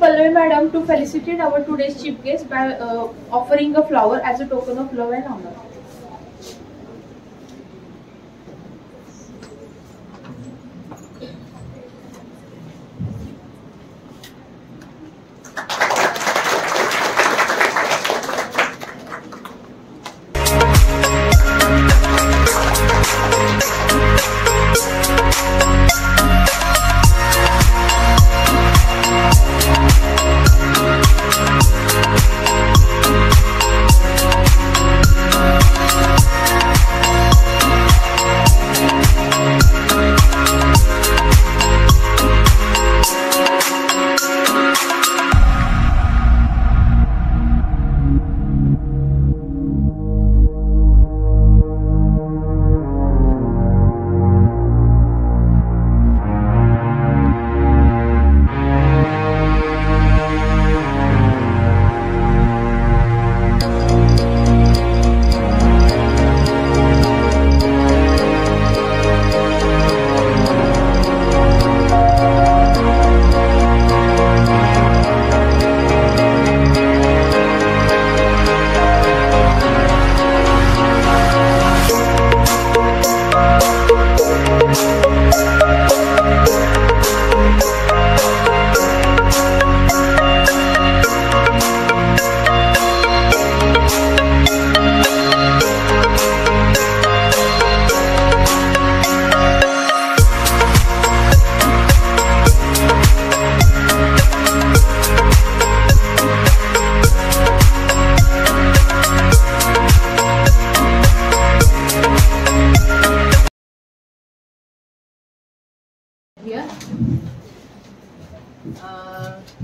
Pallavi Madam to felicitate our today's chief guest by offering a flower as a token of love and honor.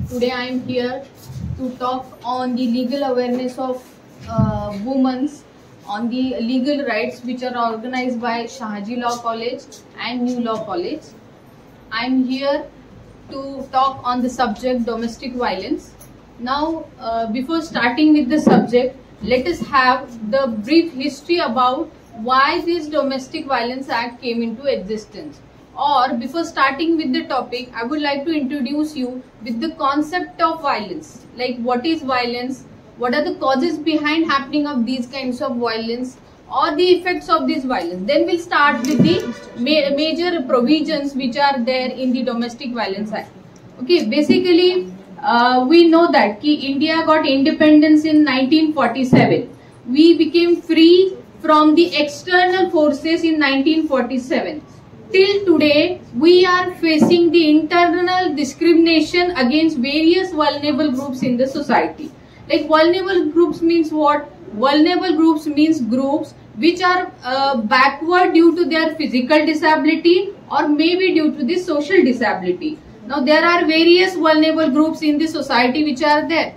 Today I am here to talk on the legal awareness of women on the legal rights which are organized by Shahaji Law College and New Law College. I am here to talk on the subject domestic violence. Now, before starting with the subject, let us have the brief history about why this Domestic Violence Act came into existence. Or before starting with the topic, I would like to introduce you with the concept of violence. Like what is violence, what are the causes behind happening of these kinds of violence or the effects of this violence. Then we'll start with the major provisions which are there in the Domestic Violence Act. Okay, basically we know that India got independence in 1947. We became free from the external forces in 1947. Till today, we are facing the internal discrimination against various vulnerable groups in the society. Like vulnerable groups means what? Vulnerable groups means groups which are backward due to their physical disability or maybe due to the social disability. Now there are various vulnerable groups in the society which are there.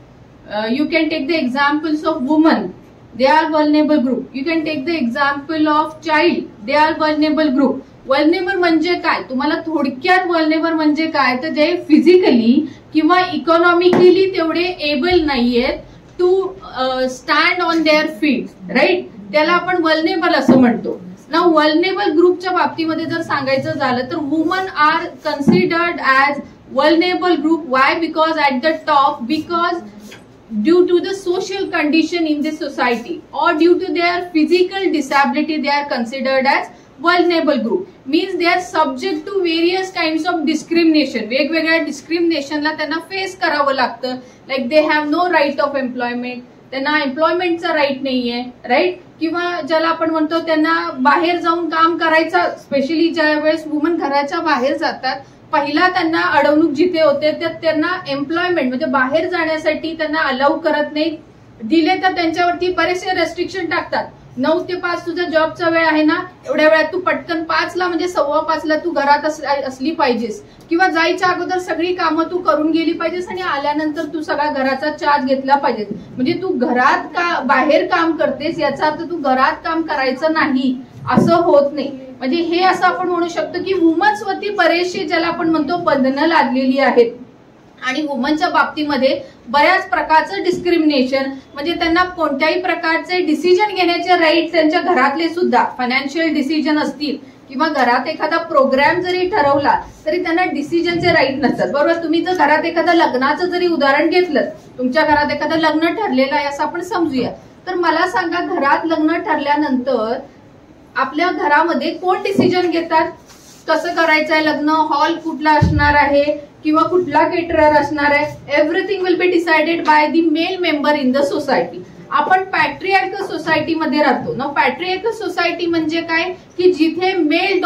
You can take the examples of women. They are vulnerable group. You can take the example of child. They are vulnerable group. वल्नेबल म्हणजे काय, तुम्हाला थोडक्यात वल्नेबल म्हणजे काय तर जे physically किंवा economically तेवढे एबल नाहीयेत to stand on their feet, right, त्याला आपण वल्नेबल असं म्हणतो. ना वल्नेबल ग्रुपच्या बाबतीमध्ये जर सांगायचं झालं तर women are considered as vulnerable group. Why? Because at the top, because due to the social condition in the society or due to their physical disability they are considered as vulnerable group. Means they are subject to various kinds of discrimination. वेगवेगळ्या डिस्क्रिमिनेशनला त्यांना face करावं लागतं. Like they have no right of employment, त्यांना एम्प्लॉयमेंटचा right नाहीये, right, किंवा ज्याला आपण म्हणतो त्यांना बाहेर जाऊन काम करायचं, स्पेशली ज्या वेळेस वुमन घराच्या बाहेर जातात पहिला त्यांना अडवणूक जिथे होते तर त्यांना एम्प्लॉयमेंट म्हणजे बाहेर जाण्यासाठी त्यांना अलाउ करत नाही. दिले तर त्यांच्यावरती बरेचसे रेस्ट्रिक्शन टाकतात. 9 ते 5 तुझा जॉबचा वेळ आहे ना, एवढ्या वेळात तू पटकन 5ला म्हणजे 5:15ला तू घरात असली पाहिजेस, किंवा जायच्या अगोदर सगळी कामं तू करून गेली पाहिजेस आणि आल्यानंतर तू सगळा घराचा चार्ज घेतला पाहिजेस. म्हणजे तू घरात बाहेर काम करतेस याचा अर्थ तू घरात काम करायचं नाही असं होत नाही. म्हणजे हे असं आपण म्हणू शकतो की वुमन्सवरती बरेचसे ज्याला आपण म्हणतो बंधनं लादलेली आहेत आणि वुमनच्या बाबतीमध्ये बऱ्याच प्रकारचं डिस्क्रिमिनेशन, म्हणजे त्यांना कोणत्याही प्रकारचे डिसिजन घेण्याचे राईट त्यांच्या घरातले सुद्धा फायनान्शियल डिसिजन असतील किंवा घरात एखादा प्रोग्राम जरी ठरवला तरी त्यांना डिसिजनचे राईट नसतात. बरोबर, तुम्ही जर घरात एखादा लग्नाचं जरी उदाहरण घेतलं, तुमच्या घरात एखादं लग्न ठरलेलं आहे असं आपण समजूया, तर मला सांगा घरात लग्न ठरल्यानंतर आपल्या घरामध्ये कोण डिसिजन घेतात, कसं करायचंय लग्न, हॉल कुठला असणार आहे किंवा कुठला केटरर असणार आहे, everything will be decided by the male member in the society. आपण पॅट्रियार्कल सोसायटीमध्ये राहतो ना. पॅट्रियार्कल सोसायटी म्हणजे काय की जिथे मेल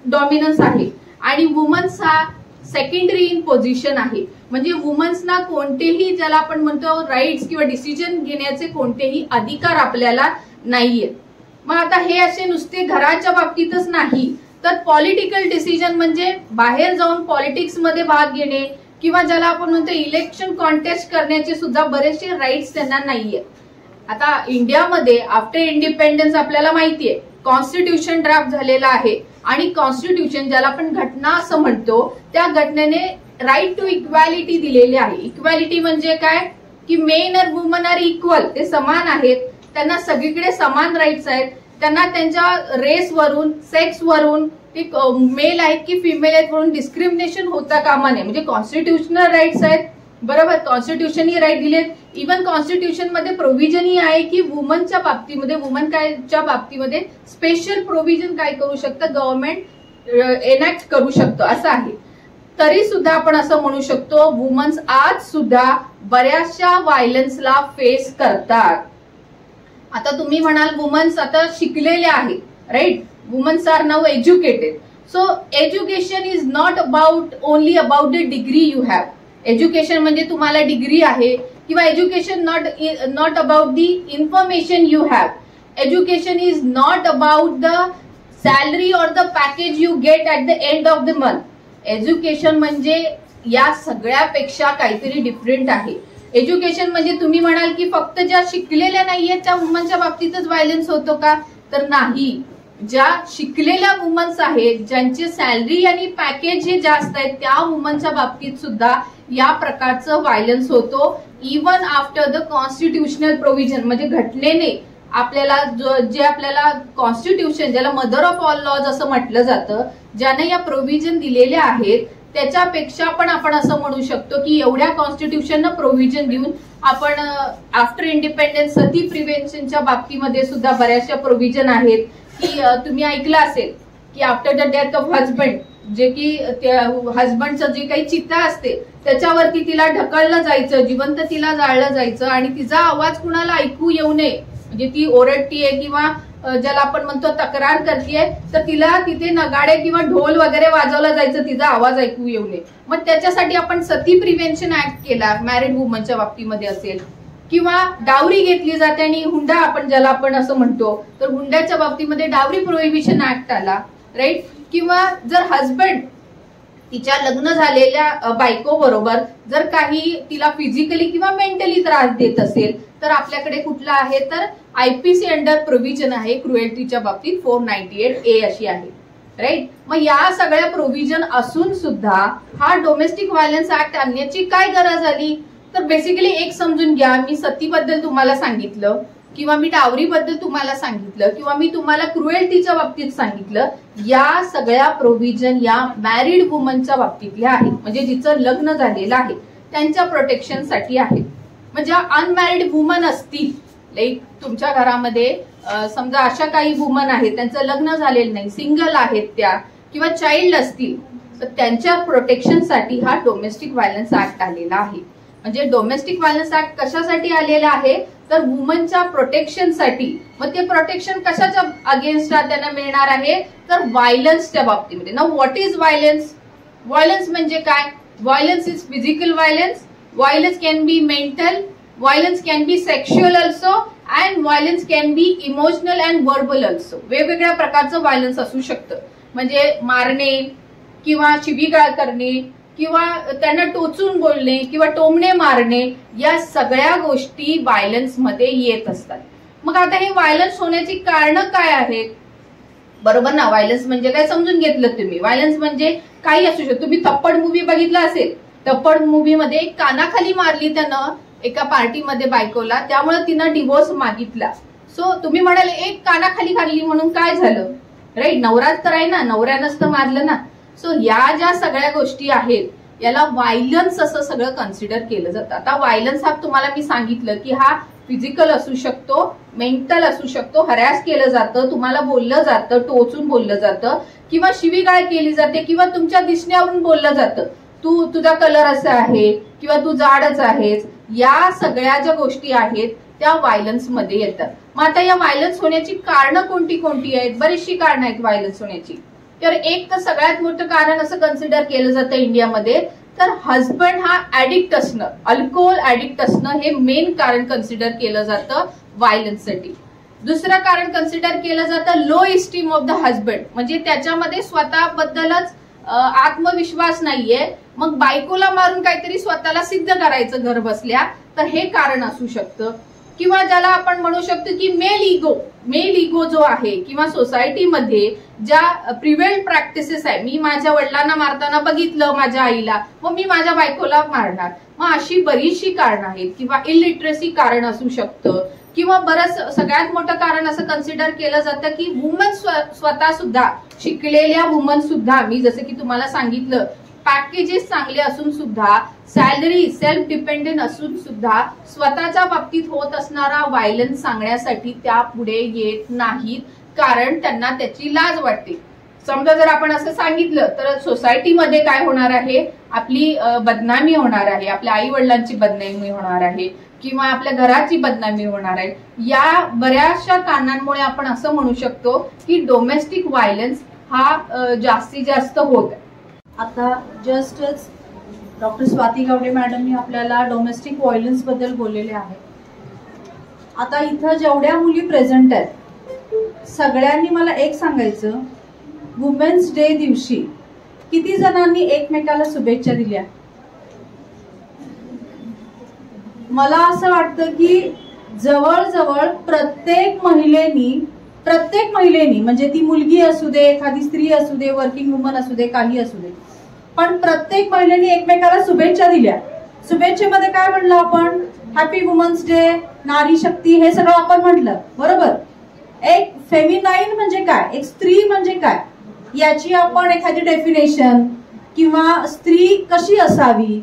डॉमिनन्स आहे आणि वुमन्स हा सेकंडरी इन पोझिशन आहे. म्हणजे वुमन्सना कोणतेही ज्याला आपण म्हणतो राईट्स किंवा डिसिजन घेण्याचे कोणतेही अधिकार आपल्याला नाहीये. मग आता हे असे नुसते घराच्या बाबतीतच नाही तर पॉलिटिकल डिसिजन म्हणजे बाहेर जाऊन पॉलिटिक्स मध्ये भाग घेणे किंवा ज्याला आपण म्हणतो इलेक्शन कॉन्टेस्ट करण्याचे सुद्धा बरेचसे राईट्स त्यांना नाहीये. आता इंडियामध्ये आफ्टर इंडिपेंडन्स आपल्याला माहितीये कॉन्स्टिट्यूशन ड्राफ्ट झालेला आहे आणि कॉन्स्टिट्यूशन ज्याला आपण घटना असं म्हणतो त्या घटनेने राईट टू इक्वॅलिटी दिलेली आहे. इक्वॅलिटी म्हणजे काय की मेन और वुमन आर इक्वल, ते समान आहेत, त्यांना सगळीकडे समान राईट्स आहेत, त्यांना त्यांच्या रेसवरून सेक्सवरून ते मेल आहेत की फिमेल आहेत वरून डिस्क्रिमिनेशन होता कामा नये. म्हणजे कॉन्स्टिट्युशनल राईट्स आहेत, बरोबर, कॉन्स्टिट्यूशनही राईट दिलेत. इव्हन कॉन्स्टिट्यूशन मध्ये प्रोव्हिजनही आहे की वुमनच्या बाबतीमध्ये वुमनच्या बाबतीमध्ये स्पेशल प्रोव्हिजन काय करू शकतं गव्हर्नमेंट एनॅक्ट करू शकतो असं आहे. तरी सुद्धा आपण असं म्हणू शकतो वुमन्स आज सुद्धा बऱ्याचशा व्हायलन्सला फेस करतात. आता तुम्ही म्हणाल वुमन्स आता शिकलेल्या आहेत, right, womens are now educated. So education is not about only about the degree you have. Education म्हणजे तुम्हाला डिग्री आहे किंवा education not about the information you have. Education is not about the salary और the package you get at the end of the month. Education म्हणजे या सगळ्यापेक्षा काहीतरी different आहे. Education म्हणजे तुम्ही म्हणाल की फक्त ज्या शिकलेल्या नाहीयेत त्या वुमनच्या बाबतीतच व्हायलन्स होतो का, तर नाही. ज्या शिकलेल्या वुमन्स आहेत ज्यांचे सॅलरी आणि पॅकेज हे जास्त आहेत त्या वुमनच्या बाबतीत सुद्धा या प्रकारचं व्हायलन्स होतो. Even after the constitutional provision म्हणजे घटनेने आपल्याला जे आपल्याला कॉन्स्टिट्यूशन ज्याला मदर ऑफ ऑल लॉज असं म्हटलं जातं, ज्याने या प्रोव्हिजन दिलेल्या आहेत त्याच्यापेक्षा पण आपण असं म्हणू शकतो की एवढ्या कॉन्स्टिट्यूशननं प्रोव्हिजन देऊन आपण आफ्टर इंडिपेंडन्स सती प्रिव्हेन्शनच्या बाबतीमध्ये सुद्धा बऱ्याचशा प्रोव्हिजन आहेत की तुम्ही ऐकलं असेल की after the death of husband जे की हजबंडचं जे काही चिता असते त्याच्यावरती तिला ढकललं जायचं, जिवंत तिला जाळलं जायचं आणि तिचा आवाज कुणाला ऐकू येऊ नये. म्हणजे ती ओरडतीये किंवा ज्याला आपण म्हणतो तक्रार करतेय तर तिला तिथे नगाडे किंवा ढोल वगैरे वाजवला जायचं तिचा आवाज ऐकू येऊ नये. मग त्याच्यासाठी आपण सती प्रिव्हेन्शन ऍक्ट केला मॅरिड वुमनच्या बाबतीमध्ये असेल. किंवा डावरी घेतली जाते आणि हुंडा आपण ज्याला आपण असं म्हणतो तर हुंड्याच्या बाबतीमध्ये डावरी प्रोहिबिशन ऍक्ट आला, राईट. किंवा जर हजबंड तिच्या लग्न झालेल्या बायको बरोबर जर काही तिला फिजिकली किंवा मेंटली त्रास देत असेल तर आपल्याकडे कुठला आहे तर आयपीसी अंडर प्रोव्हिजन आहे क्रुएल्टीच्या बाबतीत 498A अशी आहे, राईट. मग या सगळ्या प्रोव्हिजन असून सुद्धा हा डोमेस्टिक व्हायलन्स ऍक्ट आणण्याची काय गरज आली तर बेसिकली एक समजून घ्या, मी सतीबद्दल तुम्हाला सांगितलं किंवा मी डावरीबद्दल तुम्हाला सांगितलं किंवा मी तुम्हाला क्रुएल्टीच्या बाबतीत सांगितलं, या सगळ्या प्रोव्हिजन या मॅरिड वुमनच्या बाबतीतल्या आहेत. म्हणजे जिचं लग्न झालेलं आहे त्यांच्या प्रोटेक्शनसाठी आहेत. म्हणजे अनमॅरिड वुमन असतील, लाईक तुमच्या घरामध्ये समजा अशा काही वुमन आहेत त्यांचं लग्न झालेलं नाही, सिंगल आहेत त्या किंवा चाइल्ड असतील तर त्यांच्या प्रोटेक्शनसाठी हा डोमेस्टिक व्हायलन्स ऍक्ट आलेला आहे. म्हणजे डोमेस्टिक व्हायलन्स ऍक्ट कशासाठी आलेला आहे तर वुमनच्या प्रोटेक्शनसाठी. मग ते प्रोटेक्शन कशाच्या अगेन्स्ट त्यांना मिळणार आहे तर व्हायलन्सच्या बाबतीमध्ये. Now what is violence? Violence म्हणजे काय? Violence is physical violence, violence can be mental, violence can be sexual also and violence can be emotional and verbal also. वेगवेगळ्या प्रकारचं व्हायलन्स असू शकतं. म्हणजे मारणे किंवा शिवीगाळ करणे किंवा त्यांना टोचून बोलणे किंवा टोमणे मारणे या सगळ्या गोष्टी व्हायलन्स मध्ये येत असतात. मग आता हे व्हायलन्स होण्याची कारणं काय आहेत? बरोबर ना, व्हायलन्स म्हणजे काय समजून घेतलं तुम्ही. व्हायलन्स म्हणजे काही असू शकतो. तुम्ही थप्पड मूवी बघितला असेल टप्पड मूवी मध्ये कानाखाली मारली त्यानं एका पार्टीमध्ये बायकोला, त्यामुळे तिनं डिवोर्स मागितला. सो तुम्ही म्हणाले एक कानाखाली खाल्ली म्हणून काय झालं, राईट? नवराच तर आहे ना, नवऱ्यानंच तर मारलं ना. सो या ज्या सगळ्या गोष्टी आहेत याला व्हायलन्स असं सगळं कन्सिडर केलं जातं. आता व्हायलन्स हा तुम्हाला मी सांगितलं की हा फिजिकल असू शकतो, मेंटल असू शकतो, हरॅस केलं जातं, तुम्हाला बोललं जातं, टोचून बोललं जातं, किंवा शिवीगाळ केली जाते, किंवा तुमच्या दिसण्यावरून बोललं जातं, तुझा कलर असा आहे किंवा तू जाडच आहेस. या सगळ्या ज्या गोष्टी आहेत त्या व्हायलन्स मध्ये येतात. मग आता या व्हायलन्स होण्याची कारणं कोणती कोणती आहेत? बरीचशी कारणं आहेत व्हायलन्स होण्याची. तर एक तर सगळ्यात मोठं कारण असं कन्सिडर केलं जातं इंडियामध्ये, तर हजबंड हा ऍडिक्ट असणं, अल्कोहोल ऍडिक्ट असणं हे मेन कारण कन्सिडर केलं जातं व्हायलन्ससाठी. दुसरं कारण कन्सिडर केलं जातं low esteem of the husband, म्हणजे त्याच्यामध्ये स्वतःबद्दलच आत्मविश्वास नाहीये, मग बायकोला मारून काहीतरी स्वतःला सिद्ध करायचं घर बसल्या, तर हे कारण असू शकतं. किंवा ज्याला आपण म्हणू शकतो की मेल इगो जो आहे, किंवा सोसायटीमध्ये ज्या प्रिव्हेल्ड प्रॅक्टिसेस आहे, मी माझ्या वडिलांना मारताना बघितलं माझ्या आईला, मग मी माझ्या बायकोला मारणार. मग अशी बरीचशी कारण आहेत. किंवा इलिटरसी कारण असू शकतं. किंवा बरंच सगळ्यात मोठं कारण असं कन्सिडर केलं जातं की वुमन स्वतः सुद्धा, शिकलेल्या वुमन सुद्धा, मी जसं की तुम्हाला सांगितलं पॅकेजेस चांगले असून सुद्धा, सॅलरी सेल्फ डिपेंडेंट असून सुद्धा स्वतःच्या बाबतीत होत असणारा व्हायलन्स सांगण्यासाठी त्या पुढे येत नाहीत, कारण त्यांना त्याची लाज वाटते. समजा जर आपण असं सांगितलं तर सोसायटीमध्ये काय होणार आहे, आपली बदनामी होणार आहे, आपल्या आई वडिलांची बदनामी होणार आहे, किंवा आपल्या घराची बदनामी होणार आहे. या बऱ्याचशा कारणांमुळे आपण असं म्हणू शकतो की डोमेस्टिक व्हायलन्स हा जास्तीत जास्त होत आहे. आता जस्टच डॉक्टर स्वाती गावडे मॅडमनी आपल्याला डोमेस्टिक व्हायलन्स बद्दल बोललेले आहे. आता इथं जेवढ्या मुली प्रेझेंट आहेत सगळ्यांनी मला एक सांगायचं, वुमेन्स डे दिवशी किती जणांनी एकमेकाला शुभेच्छा दिल्या? मला असं वाटतं की जवळजवळ प्रत्येक महिलेनी म्हणजे ती मुलगी असू दे, एखादी स्त्री असू दे, वर्किंग वुमन असू दे, काही असू दे, पण प्रत्येक महिलेनी एकमेकाला शुभेच्छा दिल्या. शुभेच्छेमध्ये काय म्हणलं आपण? हॅपी वुमन्स डे, नारी शक्ती, हे सगळं आपण म्हटलं, बरोबर? एक फेमिनाईन म्हणजे काय, एक स्त्री म्हणजे काय, याची आपण एखादी डेफिनेशन, किंवा स्त्री कशी असावी,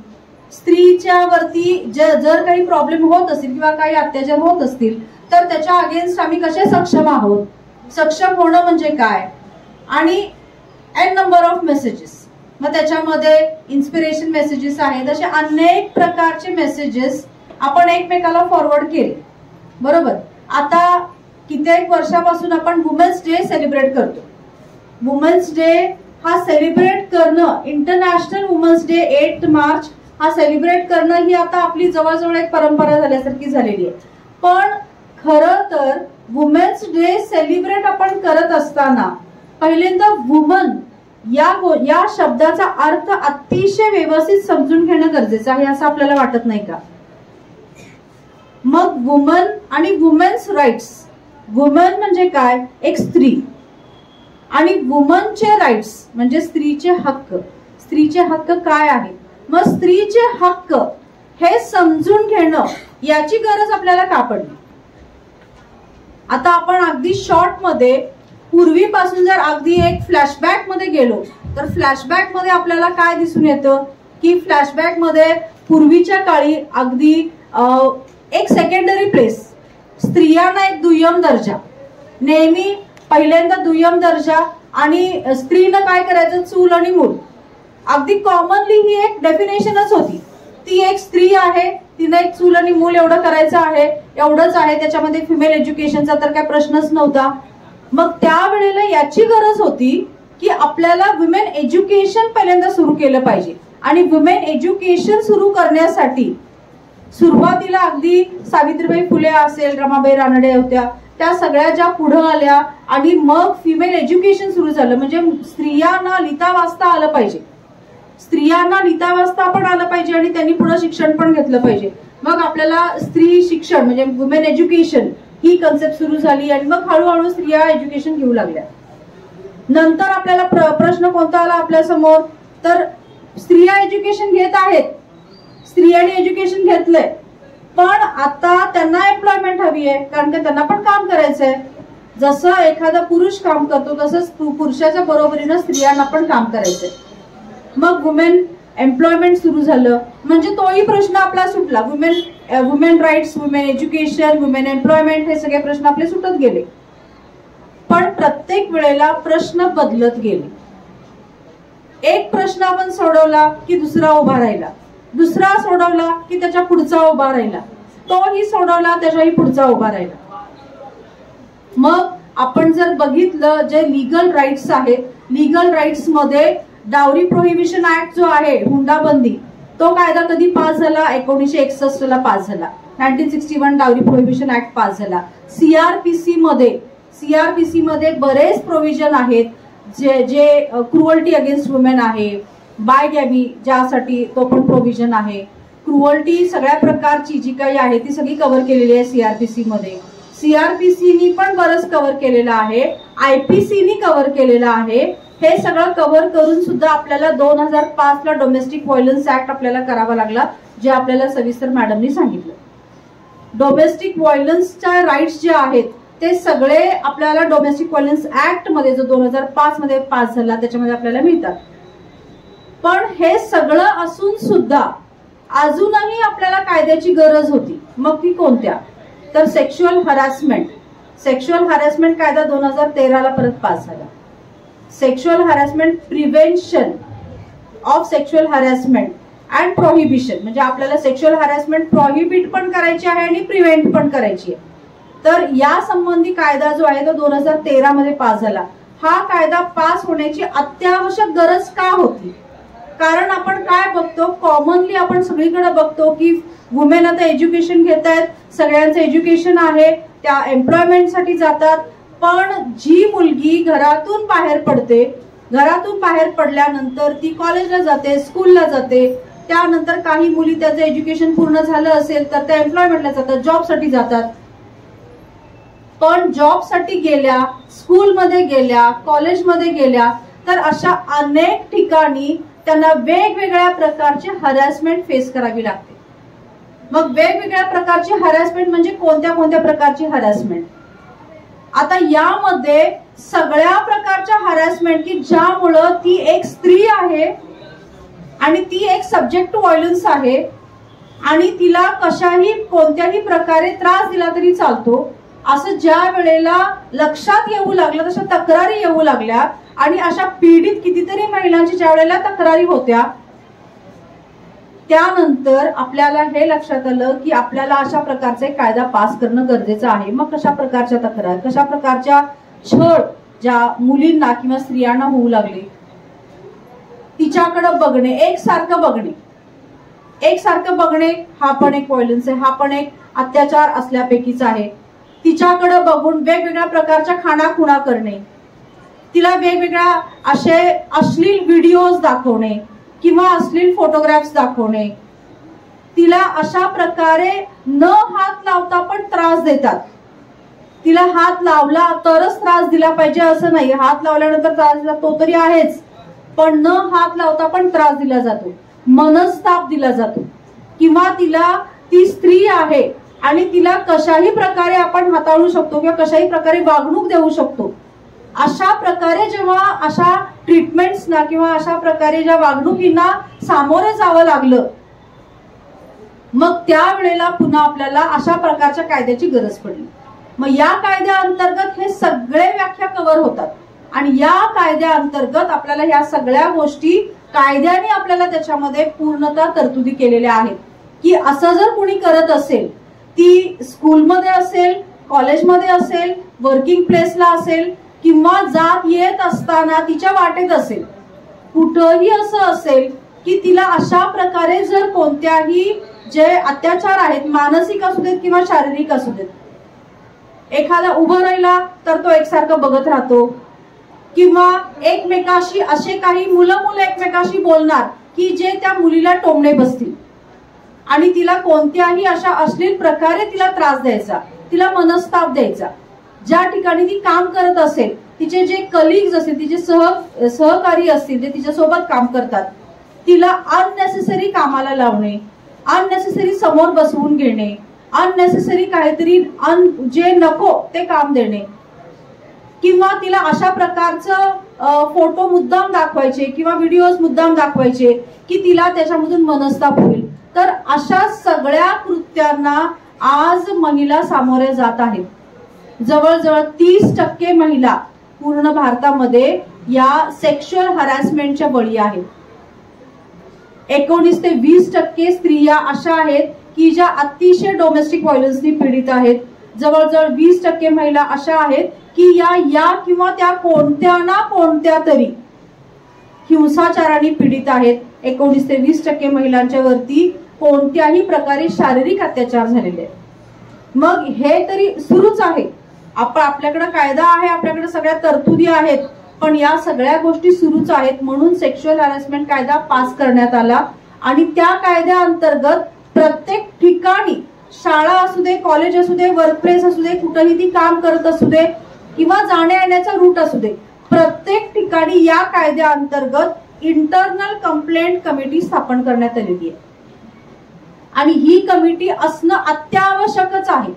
स्त्रीच्या वरती जर काही प्रॉब्लेम होत असतील किंवा काही अत्याचार होत असतील तर त्याच्या अगेन्स्ट आम्ही कसे सक्षम आहोत, सक्षम होणं म्हणजे काय, आणि एन नंबर ऑफ मेसेजेस. मग त्याच्यामध्ये इन्स्पिरेशन मेसेजेस आहेत, असे अनेक प्रकारचे मेसेजेस आपण एकमेकाला फॉरवर्ड केले, बरोबर? आता कित्येक वर्षापासून आपण वुमेन्स डे सेलिब्रेट करतो. वुमेन्स डे हा सेलिब्रेट करणं, इंटरनॅशनल वुमेन्स डे 8 मार्च हा सेलिब्रेट करणं ही आता आपली जवळजवळ एक परंपरा झाल्यासारखी झालेली आहे. पण खरं तर वुमेन्स डे सेलिब्रेट आपण करत असताना पहिल्यांदा वुमन या शब्दाचा अर्थ अतिशय व्यवस्थित समजून घेणं गरजेचं आहे, असं आपल्याला वाटत नाही का? मग वुमन आणि वुमेन्स राईट्स, वुमन म्हणजे काय, एक स्त्री, आणि वुमनचे राईट्स म्हणजे स्त्रीचे हक्क. स्त्रीचे हक्क काय आहेत? मग स्त्रीचे हक्क हे समजून घेणं याची गरज आपल्याला का पडली? आता आपण अगदी शॉर्ट मध्ये पूर्वीपासून जर अगदी एक फ्लॅशबॅक मध्ये गेलो तर फ्लॅशबॅक मध्ये आपल्याला काय दिसून येतं की फ्लॅशबॅक मध्ये पूर्वीच्या काळी अगदी एक सेकंडरी प्लेस, स्त्रियांना एक दुय्यम दर्जा, नेहमी पहिल्यांदा दुय्यम दर्जा, आणि स्त्रीनं काय करायचं, चूल आणि मूल. अगदी कॉमनली ही एक डेफिनेशनच होती. ती एक स्त्री आहे, तिने एक चूल आणि मूल एवढं करायचं आहे, एवढंच आहे. त्याच्यामध्ये फिमेल एज्युकेशनचा तर काय प्रश्नच नव्हता. मग त्यावेळेला याची गरज होती की आपल्याला वुमेन एज्युकेशन पहिल्यांदा सुरू केलं पाहिजे. आणि वुमेन एज्युकेशन सुरू करण्यासाठी सुरुवातीला अगदी सावित्रीबाई फुले असेल, रमाबाई रानडे होत्या, त्या सगळ्या ज्या पुढे आल्या, आणि मग फिमेल एज्युकेशन सुरू झालं. म्हणजे स्त्रियांना लिहिता वाचता आलं पाहिजे, स्त्रियांना लिहिता वाचता पण आलं पाहिजे, आणि त्यांनी पुढे शिक्षण पण घेतलं पाहिजे. मग आपल्याला स्त्री शिक्षण म्हणजे वुमेन एज्युकेशन ही कन्सेप्ट सुरू झाली, आणि मग हळूहळू स्त्रिया एज्युकेशन घेऊ लागल्या. नंतर आपल्याला प्रश्न कोणता आला आपल्या समोर, तर स्त्रिया एज्युकेशन घेत आहेत, स्त्रियांनी एज्युकेशन घेतलंय, पण आता त्यांना एम्प्लॉयमेंट हवी आहे, कारण की त्यांना पण काम करायचंय. जसं एखादा पुरुष काम करतो तसंच पुरुषाच्या बरोबरीनं स्त्रियांना पण काम करायचंय. मग वुमेन एम्प्लॉयमेंट सुरू झालं म्हणजे तोही प्रश्न आपला सुटला. Women rights, women education, women employment हे सगळे प्रश्न आपले सुटत गेले. पण प्रत्येक वेळेला प्रश्न बदलत गेले. एक प्रश्न आपण सोडवला की दुसरा उभा राहिला, दुसरा सोडवला की त्याच्या पुढचा उभा राहिला, तोही सोडवला त्याच्याही पुढचा उभा राहिला. मग आपण जर बघितलं जे लीगल राईट्स आहेत, लीगल राईट्स मध्ये डावरी प्रोहिबिशन ऍक्ट जो आहे, हुंडाबंदी, तो कायदा कधी पास झाला? 1961 ला पास झाला. 1961 डावरी प्रोहिबिशन ऍक्ट पास झाला. सीआरपीसी मध्ये बरेच प्रोव्हिजन आहेत जे क्रुअल्टी अगेन्स्ट वुमेन आहे, बायगॅमी ज्यासाठी तो पण प्रोव्हिजन आहे. क्रुअल्टी सगळ्या प्रकारची जी काही आहे ती सगळी कव्हर केलेली आहे सीआरपीसी मध्ये. सीआरपीसीनी पण बरंच कव्हर केलेलं आहे, आयपीसीनी कव्हर केलेलं आहे. हे सगळं कव्हर करून सुद्धा आपल्याला 2005 ला डोमेस्टिक व्हायलन्स ऍक्ट आपल्याला करावा लागला, जे आपल्याला सविस्तर मॅडमनी सांगितलं. डोमेस्टिक व्हायलन्सच्या राईट्स जे आहेत ते सगळे आपल्याला डोमेस्टिक व्हायलन्स ऍक्ट मध्ये जो 2005 मध्ये पास झाला त्याच्यामध्ये आपल्याला मिळतात. पण हे सगळं असून सुद्धा अजूनही आपल्याला कायद्याची गरज होती. मग ती कोणत्या? तर सेक्शुअल हॅरॅसमेंट कायदा 2013 ला परत पास झाला. Sexual harassment, prevention of sexual harassment and prohibition, म्हणजे आपल्याला सेक्शुअल हॅरॅसमेंट प्रोहिबिट पण करायची आहे आणि प्रिव्हेंट पण करायची आहे. तर या संबंधी कायदा जो आहे तो 2013 मध्ये पास झाला. हा कायदा पास होण्याची अत्यावश्यक गरज का होती? कारण आपण काय बघतो, कॉमनली आपण सगळीकडे बघतो की वुमेन आता एज्युकेशन घेत आहेत, सगळ्यांचं एज्युकेशन आहे, त्या एम्प्लॉयमेंटसाठी जातात. पण जी मुलगी घरातून बाहेर पडते, घरातून बाहेर पडल्यानंतर ती कॉलेजला जाते, स्कूलला जाते, त्यानंतर काही मुली त्याचं एज्युकेशन पूर्ण झालं असेल तर त्या एम्प्लॉयमेंटला जातात, जॉबसाठी जातात. पण जॉबसाठी गेल्या, स्कूलमध्ये गेल्या, कॉलेजमध्ये गेल्या तर अशा अनेक ठिकाणी त्यांना वेगवेगळ्या प्रकारची हॅरॅसमेंट फेस करावी लागते. मग वेगवेगळ्या प्रकारची हॅरॅसमेंट म्हणजे कोणत्या कोणत्या प्रकारची हॅरॅसमेंट? आता यामध्ये सगळ्या प्रकारच्या हॅरॅसमेंट की ज्यामुळं ती एक स्त्री आहे आणि ती एक सब्जेक्ट टू व्हायलन्स आहे आणि तिला कशाही कोणत्याही प्रकारे त्रास दिला तरी चालतो, असं ज्या वेळेला लक्षात येऊ लागलं, तशा तक्रारी येऊ लागल्या आणि अशा पीडित कितीतरी महिलांची ज्या वेळेला तक्रारी होत्या, त्यानंतर आपल्याला हे लक्षात आलं की आपल्याला अशा प्रकारचे कायदा पास करणं गरजेचं आहे. मग कशा प्रकारच्या तक्रार, कशा प्रकारच्या छळ ज्या मुलींना किंवा स्त्रियांना होऊ लागले, तिच्याकडे बघणे, एकसारखं बघणे हा पण एक व्हायलन्स आहे, हा पण एक अत्याचार असल्यापैकीच आहे. तिच्याकडे बघून वेगवेगळ्या प्रकारच्या खाणाखुणा करणे, तिला वेगवेगळ्या असे अश्लील व्हिडिओज दाखवणे किंवा अश्लील फोटोग्राफ्स दाखवणे, तिला अशा प्रकारे न हात लावता पण त्रास देतात. तिला हात लावला तरच त्रास दिला पाहिजे असं नाही, हात लावल्यानंतर त्रास दिला तो तरी आहेच, पण न हात लावता पण त्रास दिला जातो, मनस्ताप दिला जातो. किंवा तिला ती स्त्री आहे आणि तिला कशाही प्रकारे आपण हाताळू शकतो किंवा कशाही प्रकारे वागणूक देऊ शकतो. अशा प्रकारे जेव्हा अशा ट्रीटमेंट्सना किंवा अशा प्रकारे ज्या वागणुकींना सामोरे जावं लागलं, मग त्यावेळेला पुन्हा आपल्याला अशा प्रकारच्या कायद्याची गरज पडली. मग या कायद्याअंतर्गत हे सगळे व्याख्या कव्हर होतात आणि या कायद्याअंतर्गत आपल्याला ह्या सगळ्या गोष्टी कायद्याने आपल्याला त्याच्यामध्ये पूर्णतः तरतुदी केलेल्या आहेत की असं जर कुणी करत असेल, ती स्कूलमध्ये असेल, कॉलेजमध्ये असेल, वर्किंग प्लेसला असेल किंवा जात येत असताना तिच्या वाटेत असेल, कुठंही असं असेल की तिला अशा प्रकारे जर कोणत्याही जे अत्याचार आहेत, मानसिक असू देत किंवा शारीरिक असू देत, एखादा उभं राहिला तर तो एकसारखं बघत राहतो किंवा एकमेकाशी असे काही मुलं एकमेकाशी बोलणार की जे त्या मुलीला टोमणे बसतील आणि तिला कोणत्याही अशा अश्लील प्रकारे तिला त्रास द्यायचा, तिला मनस्ताप द्यायचा. ज्या ठिकाणी ती काम करत असेल, तिचे जे कलिग्स असतील, तिचे सहकारी असतील, जे तिच्यासोबत काम करतात, तिला अननेसेसरी कामाला लावणे, अननेसेसरी समोर बसवून घेणे, अननेसेसरी काहीतरी जे नको ते काम देणे, किंवा तिला अशा प्रकारचं फोटो मुद्दाम दाखवायचे किंवा व्हिडिओज मुद्दाम दाखवायचे की तिला त्याच्यामधून मनस्ताप होईल. तर अशा सगळ्या कृत्यांना आज महिला सामोरे जात आहेत. जवळजवळ 30% महिला पूर्ण भारतामध्ये या सेक्शुअल हॅरॅसमेंटच्या बळी आहेत. 19 ते 20% स्त्रिया अशा आहेत की ज्या अतिशय डोमेस्टिक व्हायलन्सनी पीडित आहेत. जवळजवळ 20% महिला अशा आहेत की या किंवा त्या कोणत्या ना कोणत्या तरी हिंसाचाराने पीडित आहेत. 19 ते 20% महिलांच्या वरती कोणत्याही प्रकारे शारीरिक अत्याचार झालेले आहेत. मग हे तरी सुरूच आहे. आपल्याकडे कायदा आहे, आपल्याकडे सगळ्या तरतुदी आहेत, पण या सगळ्या गोष्टी सुरूच आहेत. म्हणून सेक्शुअल हॅरॅसमेंट कायदा पास करण्यात आला आणि त्या कायद्याअंतर्गत प्रत्येक ठिकाणी, शाळा असू दे, कॉलेज असू दे, वर्कप्लेस असू दे, कुठेही ती काम करत असू दे किंवा जाण्या येण्याचा रूट असू दे, प्रत्येक ठिकाणी या कायद्याअंतर्गत इंटरनल कंप्लेंट कमिटी स्थापन करण्यात आलेली आहे. आणि ही कमिटी असणं अत्यावश्यकच आहे.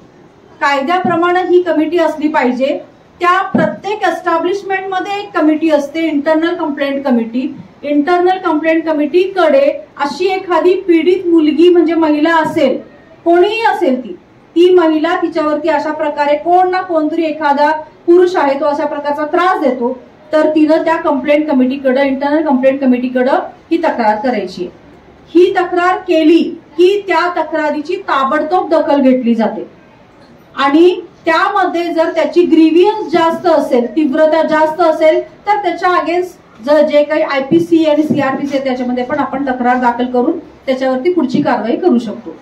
कायद्याप्रमाणे ही कमिटी असली पाहिजे. त्या प्रत्येक एस्टॅब्लिशमेंटमध्ये एक कमिटी असते, internal complaint committee. Internal complaint कमिटीकडे अशी एखादी पीडित मुलगी म्हणजे महिला असेल, कोणीही असेल, ती महिला, तिच्यावरती अशा प्रकारे कोण ना कोणतरी एखादा पुरुष आहे तो अशा प्रकारचा त्रास देतो, तर तिनं त्या कंप्लेंट कमिटीकडे, इंटरनल कंप्लेंट कमिटीकडे ही तक्रार करायची. ही तक्रार केली की त्या तक्रारीची ताबडतोब दखल घेतली जाते आणि त्यामध्ये जर त्याची ग्रीव्हियन्स जास्त असेल, तीव्रता जास्त असेल, तर त्याच्या अगेन्स्ट जे काही IPC आणि CRPC त्याच्यामध्ये पण आपण तक्रार दाखल करून त्याच्यावरती पुढची कारवाई करू शकतो.